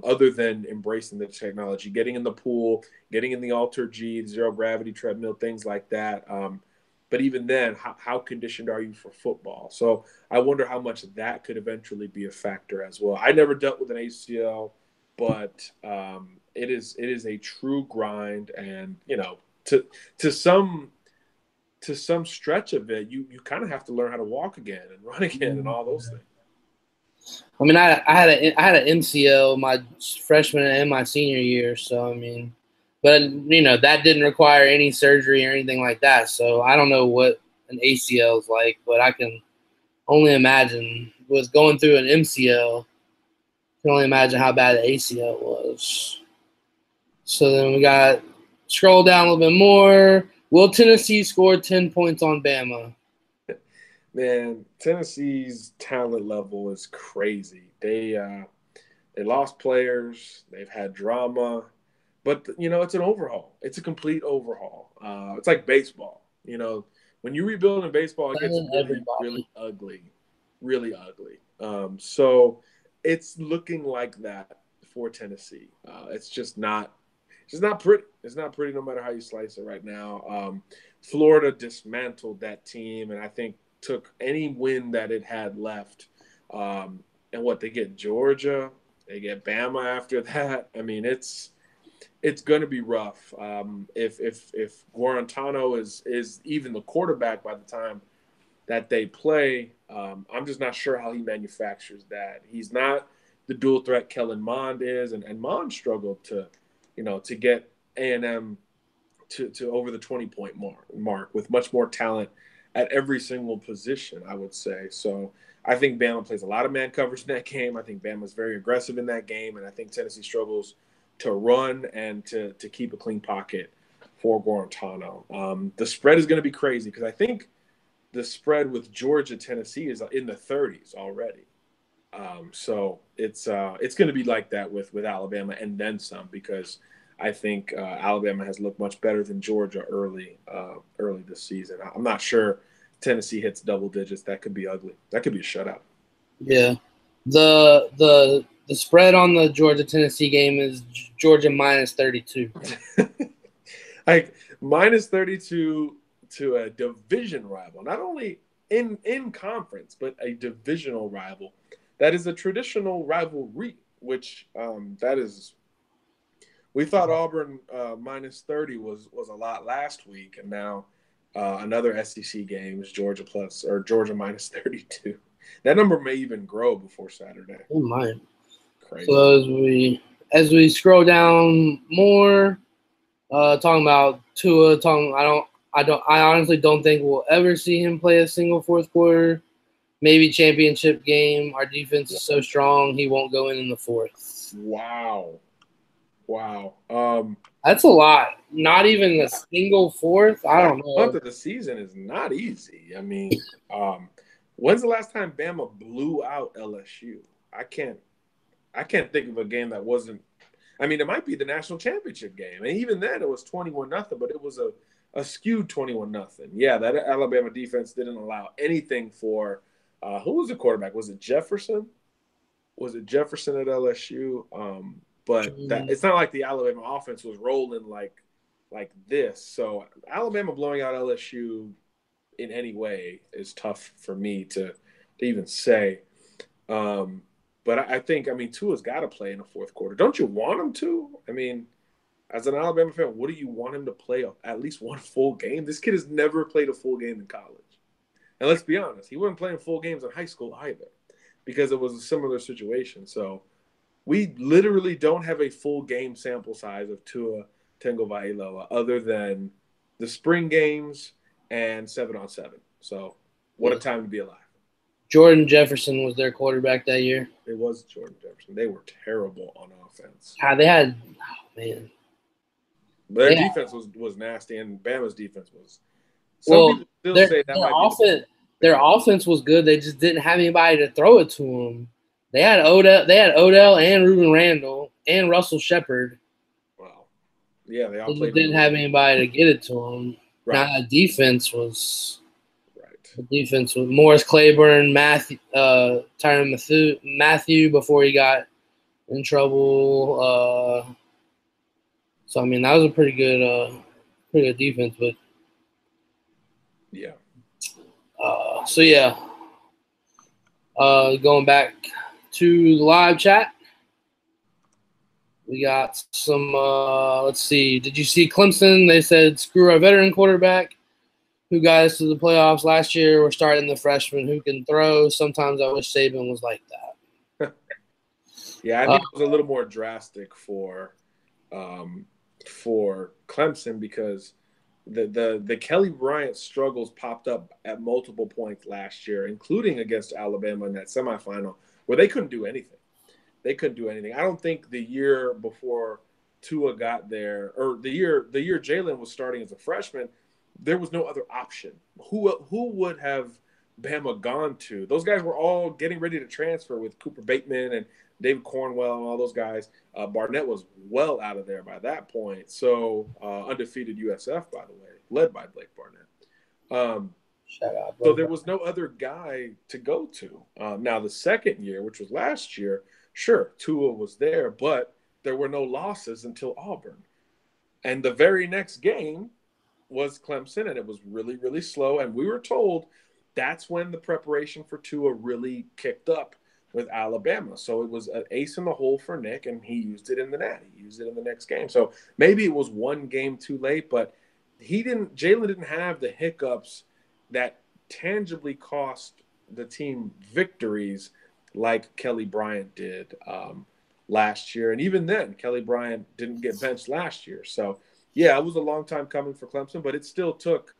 other than embracing the technology, getting in the pool, getting in the Alter G, zero gravity treadmill, things like that. But even then, how conditioned are you for football? So I wonder how much that could eventually be a factor as well. I never dealt with an ACL, but it is a true grind, and to some stretch of it, you kind of have to learn how to walk again and run again and all those things. I mean, I had an MCL my freshman and my senior year, so I mean, but that didn't require any surgery or anything like that. So I don't know what an ACL is like, but I can only imagine with going through an MCL. I can only imagine how bad the ACL was. So then we got scroll down a little bit more. Will Tennessee score 10 points on Bama? Man, Tennessee's talent level is crazy. They lost players. They've had drama, but it's an overhaul. It's a complete overhaul. It's like baseball. When you rebuild in baseball, it gets really, really ugly, really ugly. So it's looking like that for Tennessee. It's just not pretty. It's not pretty no matter how you slice it right now. Florida dismantled that team, and I think took any win that it had left. And they get Georgia, they get Bama after that. I mean, it's going to be rough. If Guarantano is even the quarterback by the time that they play, I'm just not sure how he manufactures that. He's not the dual threat Kellen Mond is, and Mond struggled to get A&M to over the 20-point mark with much more talent at every single position, I would say. So I think Bama plays a lot of man coverage in that game. I think Bama's very aggressive in that game, and I think Tennessee struggles to run and to keep a clean pocket for Guarantano. The spread is going to be crazy because I think the spread with Georgia-Tennessee is in the 30s already. So it's going to be like that with Alabama and then some, because I think Alabama has looked much better than Georgia early this season. I'm not sure Tennessee hits double digits. That could be ugly. That could be a shutout. Yeah, the spread on the Georgia-Tennessee game is Georgia minus 32. Like minus 32 to a division rival, not only in conference, but a divisional rival. That is a traditional rivalry, which that is. We thought Auburn minus 30 was a lot last week, and now another SEC game is Georgia minus 32. That number may even grow before Saturday. Oh my! Crazy. So as we scroll down more, talking about Tua, I honestly don't think we'll ever see him play a single fourth quarter. Maybe championship game. Our defense is so strong, he won't go in the fourth. Wow. That's a lot. Not even a single fourth. I don't know. Month of the season is not easy. I mean, when's the last time Bama blew out LSU? I can't think of a game that wasn't. I mean, it might be the national championship game, and even then it was 21-0, but it was a skewed 21-0. Yeah, that Alabama defense didn't allow anything for. Who was the quarterback? Was it Jefferson? Was it Jefferson at LSU? But it's not like the Alabama offense was rolling like this. So Alabama blowing out LSU in any way is tough for me to even say. But I think, Tua's got to play in the fourth quarter. Don't you want him to? I mean, as an Alabama fan, what do you want him to play at least one full game? This kid has never played a full game in college. And let's be honest, he wasn't playing full games in high school either because it was a similar situation. So we literally don't have a full game sample size of Tua Tagovailoa other than the spring games and 7-on-7. So what a time to be alive. Jordan Jefferson was their quarterback that year. It was Jordan Jefferson. They were terrible on offense. They had – man. Their defense was nasty, and Bama's defense was – some people still say that might be their offense was good. They just didn't have anybody to throw it to them. They had Odell and Reuben Randall and Russell Shepard. Wow. Yeah, they all They played. just didn't have anybody to get it to them. Right. Now the defense was right. Morris Claiborne, Tyrann Mathieu before he got in trouble. So I mean that was a pretty good defense, but yeah. So yeah. Going back to the live chat, we got some. Let's see. Did you see Clemson? They said screw our veteran quarterback who got us to the playoffs last year. We're starting the freshman who can throw. Sometimes I wish Saban was like that. Yeah, I think it was a little more drastic for Clemson because the Kelly Bryant struggles popped up at multiple points last year, including against Alabama in that semifinal, where they couldn't do anything. They couldn't do anything. I don't think the year before Tua got there, or the year Jalen was starting as a freshman, there was no other option. Who would have Bama gone to? Those guys were all getting ready to transfer with Cooper Bateman and David Cornwell and all those guys. Barnett was well out of there by that point. So undefeated USF, by the way, led by Blake Barnett. Shout out, so there was no other guy to go to. Now the second year, which was last year, sure, Tua was there, but there were no losses until Auburn. And the very next game was Clemson, and it was really, really slow. And we were told that's when the preparation for Tua really kicked up with Alabama. So it was an ace in the hole for Nick, and he used it in the net. He used it in the next game. So maybe it was one game too late, but Jalen didn't have the hiccups that tangibly cost the team victories like Kelly Bryant did last year. And even then, Kelly Bryant didn't get benched last year. So, yeah, it was a long time coming for Clemson, but it still took,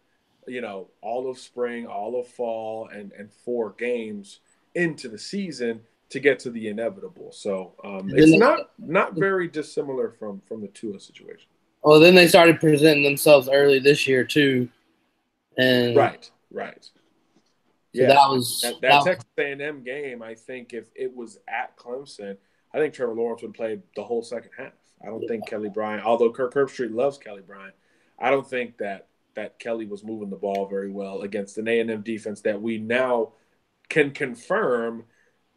all of spring, all of fall, and 4 games into the season to get to the inevitable. So it's not very dissimilar from the Tua situation. Well, then they started presenting themselves early this year too, and right. So yeah, that was that Texas A&M game. I think if it was at Clemson, I think Trevor Lawrence would play the whole second half. I don't think Kelly Bryant, although Kirk Herbstreit loves Kelly Bryant, I don't think that Kelly was moving the ball very well against an A&M defense that we now can confirm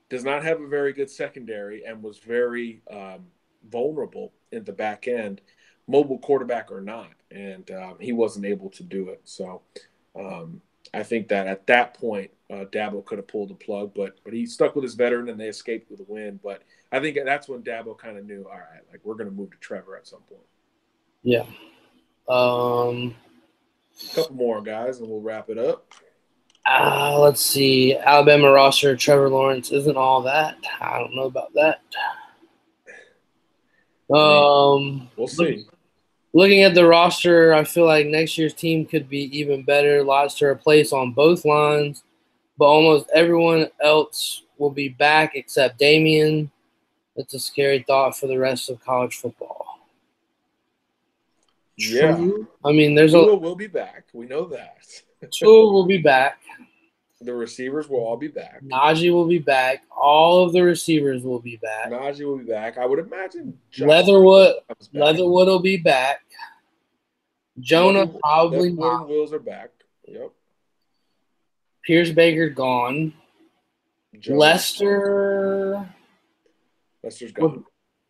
does not have a very good secondary and was very vulnerable in the back end, mobile quarterback or not, and he wasn't able to do it. So I think that at that point, Dabo could have pulled the plug, but he stuck with his veteran and they escaped with a win. But I think that's when Dabo kind of knew, all right, like we're going to move to Trevor at some point. Yeah. A couple more guys and we'll wrap it up. Let's see. Alabama roster, Trevor Lawrence isn't all that. I don't know about that. We'll see. Looking at the roster, I feel like next year's team could be even better. Lots to replace on both lines, but almost everyone else will be back except Damian. It's a scary thought for the rest of college football. Yeah. True. I mean, Tua will be back. We know that. Tua will be back. The receivers will all be back. Najee will be back. All of the receivers will be back. Najee will be back. I would imagine Leatherwood will be back. Jonah probably not. And Wills are back. Yep. Pierce Baker gone. Lester's gone.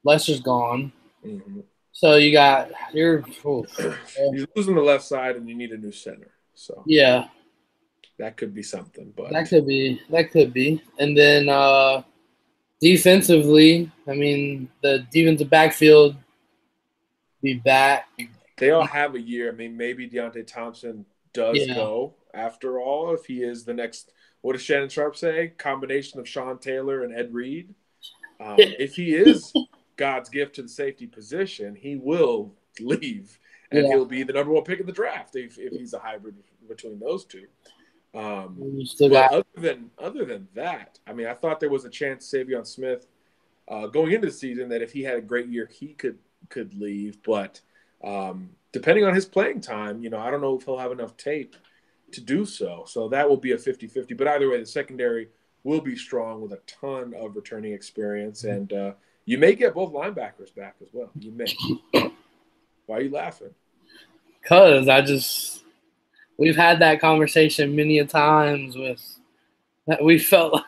Lester's gone. Mm-hmm. So you got you're losing the left side, and you need a new center. So yeah, that could be something. But that could be. And then defensively, I mean, the defensive backfield be back. They all have a year. I mean, maybe Deontay Thompson does go after all if he is the next. What does Shannon Sharp say? Combination of Sean Taylor and Ed Reed. If he is God's gift to the safety position, he will leave, and he'll be the number 1 pick in the draft if he's a hybrid between those two. Other than that, I mean, I thought there was a chance Savion Smith going into the season that if he had a great year, he could leave. But depending on his playing time, I don't know if he'll have enough tape to do so. So that will be a 50-50. But either way, the secondary will be strong with a ton of returning experience. And you may get both linebackers back as well. You may. Why are you laughing? Because we've had that conversation many a times with that we felt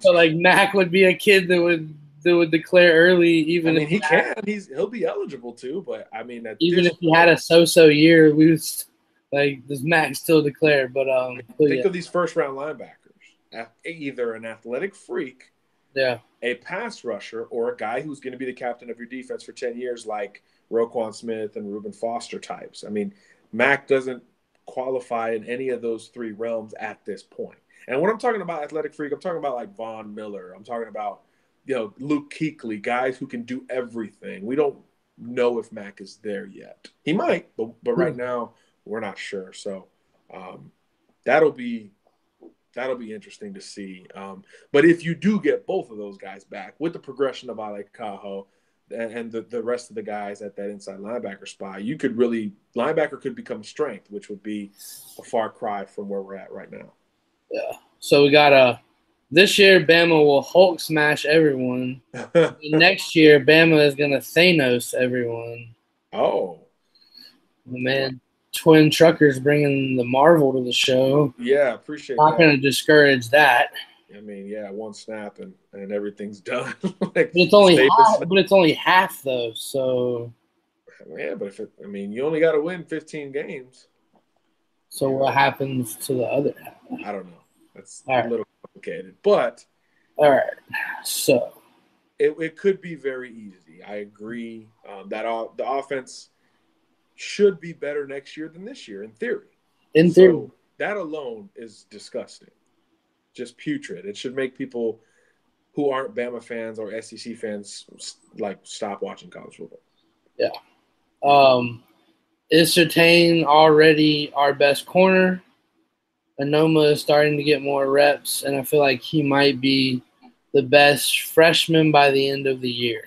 like Mac would be a kid that would declare early, even if he can. He'll be eligible to, but I mean, even if he had a so-so year, we was like, does Mac still declare? But think of these first-round linebackers: either an athletic freak, a pass rusher, or a guy who's going to be the captain of your defense for 10 years, like Roquan Smith and Reuben Foster types. I mean, Mac doesn't qualify in any of those three realms at this point. And when I'm talking about athletic freak, I'm talking about like Von Miller. I'm talking about, Luke Kuechly, guys who can do everything. We don't know if Mac is there yet. He might, but right now we're not sure. So that'll be interesting to see. But if you do get both of those guys back with the progression of Ale Cajo and the rest of the guys at that inside linebacker spot, linebacker could become strength, which would be a far cry from where we're at right now. Yeah. So we got this year Bama will Hulk smash everyone. Next year Bama is gonna Thanos everyone. Oh, man. Twin Truckers bringing the Marvel to the show. Yeah, appreciate that. Not going to discourage that. I mean, yeah, one snap and everything's done. It's only half though. So yeah, but you only got to win 15 games. So what happens to the other half? I don't know. That's a little complicated, but all right. So it could be very easy. I agree that the offense should be better next year than this year, in theory. So that alone is disgusting. Just putrid. It should make people who aren't Bama fans or SEC fans stop watching college football. Yeah. Is Surtain already our best corner? Anoma is starting to get more reps, and I feel like he might be the best freshman by the end of the year.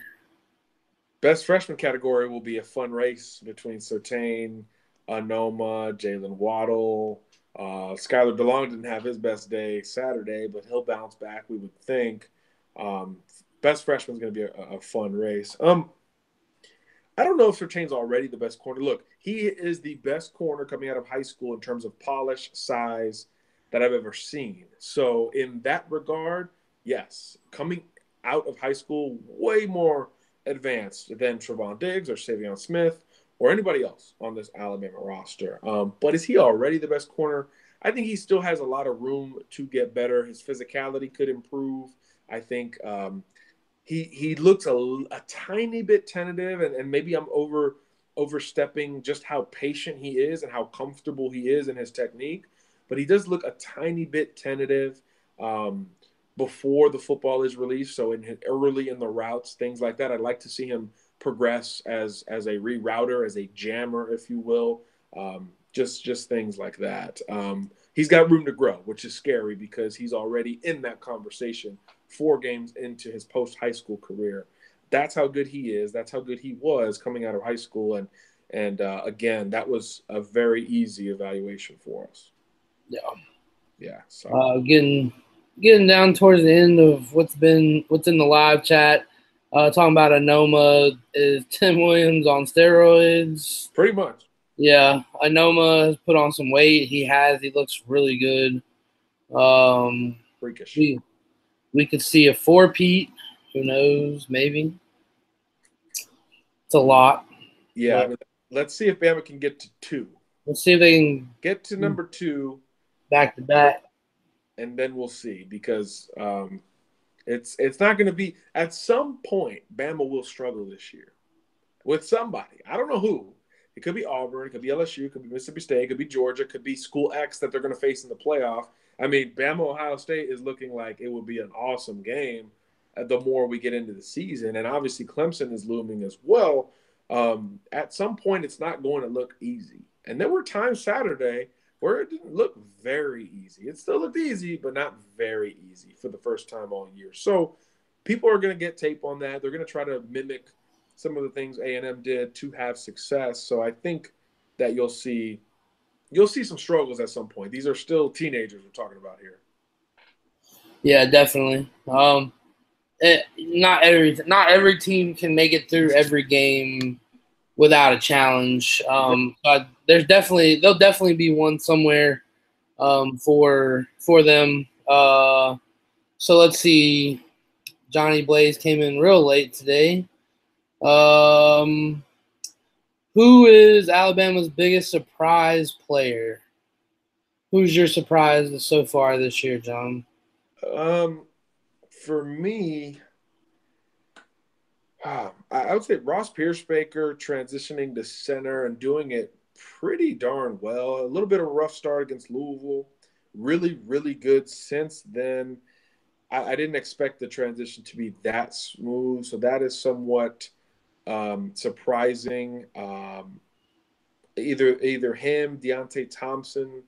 Best freshman category will be a fun race between Surtain, Anoma, Jalen Waddle. Skylar DeLong didn't have his best day Saturday, but he'll bounce back, we would think. Best freshman is going to be a fun race. I don't know if Surtain's already the best corner. Look, he is the best corner coming out of high school in terms of polish, size that I've ever seen. So in that regard, yes, coming out of high school, way more advanced than Trevon Diggs or Savion Smith or anybody else on this Alabama roster. But is he already the best corner? I think he still has a lot of room to get better. His physicality could improve. I think he looks a tiny bit tentative, and maybe I'm overstepping just how patient he is and how comfortable he is in his technique. But he does look a tiny bit tentative before the football is released. So early in the routes, things like that, I'd like to see him progress as a rerouter, as a jammer, if you will. Just things like that. He's got room to grow, which is scary because he's already in that conversation 4 games into his post-high school career. That's how good he is. That's how good he was coming out of high school. And again, that was a very easy evaluation for us. Yeah. So getting down towards the end of what's in the live chat, talking about Anoma, is Tim Williams on steroids? Pretty much. Yeah, Anoma has put on some weight. He looks really good. Freakish. We could see a 4-peat. Who knows? Maybe. It's a lot. Yeah, let's see if Bama can get to 2. Let's see if they can get to number 2 back to back, and then we'll see, because it's not going to be, at some point Bama will struggle this year with somebody. I don't know who. It could be Auburn, it could be LSU, it could be Mississippi State, it could be Georgia, it could be School X that they're going to face in the playoff. I mean, Bama-Ohio State is looking like it would be an awesome game the more we get into the season. And obviously Clemson is looming as well. At some point, it's not going to look easy. And there were times Saturday where it didn't look very easy. It still looked easy, but not very easy for the first time all year. So people are going to get tape on that. They're going to try to mimic some of the things A&M did to have success. So I think that you'll see, you'll see some struggles at some point. These are still teenagers we're talking about here. Yeah, definitely. Not every team can make it through every game without a challenge. But there'll definitely be one somewhere for them. So let's see. Johnny Blaze came in real late today. Who is Alabama's biggest surprise player? Who's your surprise so far this year, John? For me, I would say Ross Piercebaker transitioning to center and doing it pretty darn well. A little bit of a rough start against Louisville. Really, really good since then. I didn't expect the transition to be that smooth, so that is somewhat surprising. Either him, Deontay Thompson,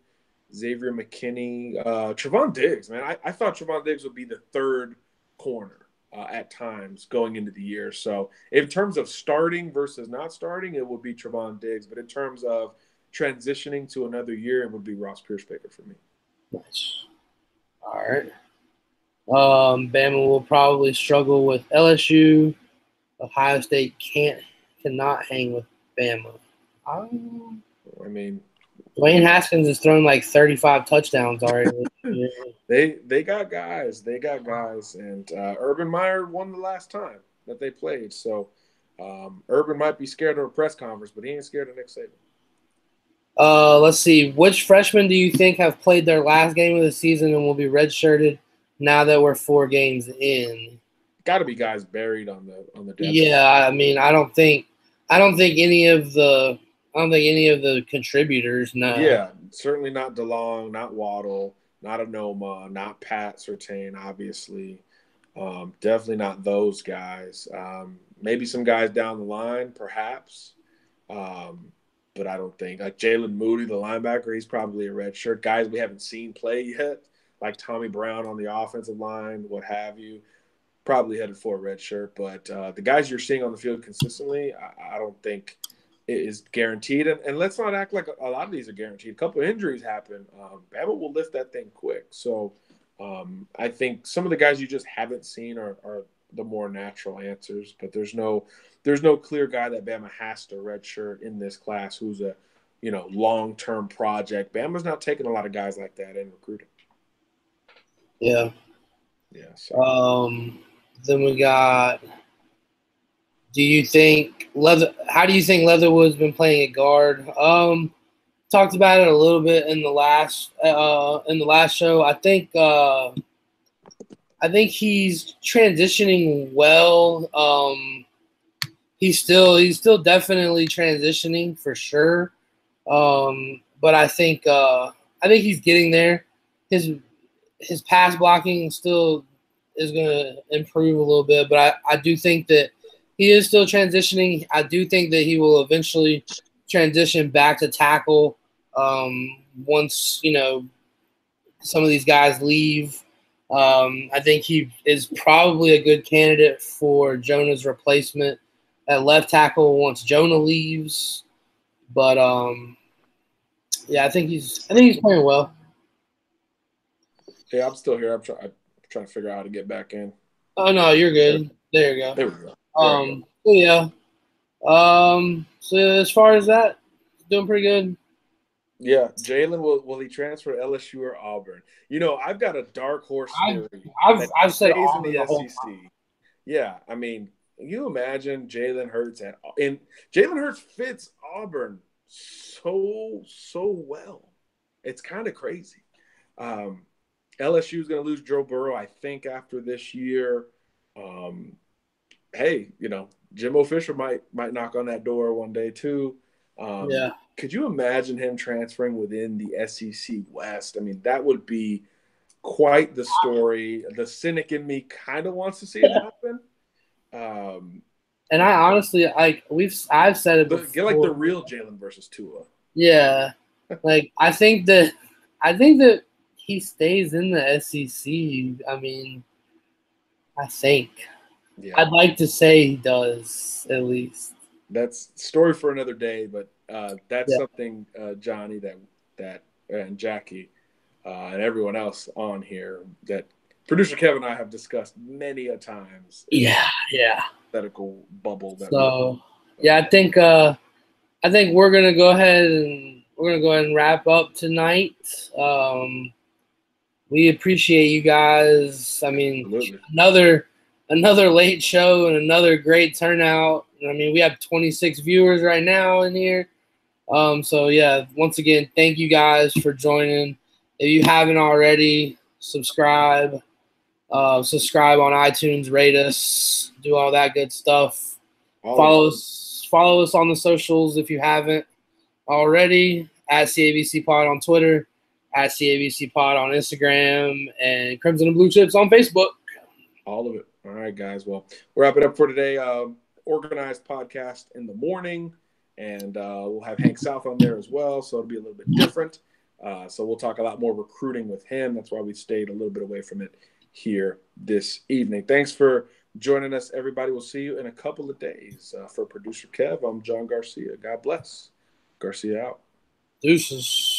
Xavier McKinney, Trevon Diggs. Man, I thought Trevon Diggs would be the third corner at times going into the year. So in terms of starting versus not starting, it would be Trevon Diggs. But in terms of transitioning to another year, it would be Ross Piercebaker for me. Nice. All right. Bama will probably struggle with LSU. Ohio State cannot hang with Bama. I mean, Dwayne Haskins has thrown like 35 touchdowns already. They got guys. They got guys. And Urban Meyer won the last time that they played. So Urban might be scared of a press conference, but he ain't scared of Nick Saban. Let's see. Which freshmen do you think have played their last game of the season and will be redshirted now that we're 4 games in? Got to be guys buried on the depth. Yeah, I mean, I don't think any of the contributors. No. Yeah, certainly not DeLong, not Waddle, not Anoma, not Pat Surtain, obviously. Definitely not those guys. Maybe some guys down the line, perhaps. But I don't think. Like Jalen Moody, the linebacker, he's probably a red shirt. Guys we haven't seen play yet, like Tommy Brown on the offensive line, what have you, probably headed for a red shirt. But the guys you're seeing on the field consistently, I don't think it is guaranteed. And let's not act like a lot of these are guaranteed. A couple of injuries happen. Bama will lift that thing quick. So I think some of the guys you just haven't seen are the more natural answers. But there's no clear guy that Bama has to redshirt in this class who's a long-term project. Bama's not taking a lot of guys like that in recruiting. Yeah. Yeah. So. Then we got. How do you think Leatherwood's been playing at guard? Talked about it a little bit in the last show. I think he's transitioning well. He's still definitely transitioning for sure. But I think he's getting there. His pass blocking still is going to improve a little bit, but I do think that he is still transitioning. I do think that he will eventually transition back to tackle once, some of these guys leave. I think he is probably a good candidate for Jonah's replacement at left tackle once Jonah leaves. But yeah, I think he's playing well. Yeah, I'm still here. I'm trying to figure out how to get back in. Oh no, you're good. There you go. There we go. So yeah. So as far as that, doing pretty good. Yeah, Jalen will he transfer to LSU or Auburn? I've got a dark horse theory. I've said Auburn in the SEC. Yeah, I mean, you imagine Jalen Hurts and Jalen Hurts fits Auburn so well. It's kind of crazy. LSU is going to lose Joe Burrow, I think, after this year. Hey, Jimbo Fisher might knock on that door one day too. Yeah. Could you imagine him transferring within the SEC West? I mean, that would be quite the story. The cynic in me kind of wants to see it happen. And I honestly, I've said it before. Get like the real Jalen versus Tua. Yeah, like I think that he stays in the SEC. I mean, I think. Yeah. I'd like to say he does at least. That's story for another day, but that's something, Johnny, that that, and Jackie and everyone else on here, that producer Kevin and I have discussed many a times. Yeah. Hypothetical bubble. So I think we're gonna go ahead and wrap up tonight. We appreciate you guys. I mean, absolutely. another late show and another great turnout. I mean, we have 26 viewers right now in here. So yeah, once again, thank you guys for joining. If you haven't already, subscribe. Subscribe on iTunes, rate us, do all that good stuff. Follow us on the socials if you haven't already, at CABC Pod on Twitter, at CABC Pod on Instagram, and Crimson and Blue Chips on Facebook. All of it. All right, guys. Well, we'll wrap it up for today. Organized podcast in the morning, and we'll have Hank South on there as well, so it'll be a little bit different. So we'll talk a lot more recruiting with him. That's why we stayed a little bit away from it here this evening. Thanks for joining us, everybody. We'll see you in a couple of days. For producer Kev, I'm John Garcia. God bless. Garcia out. Deuces.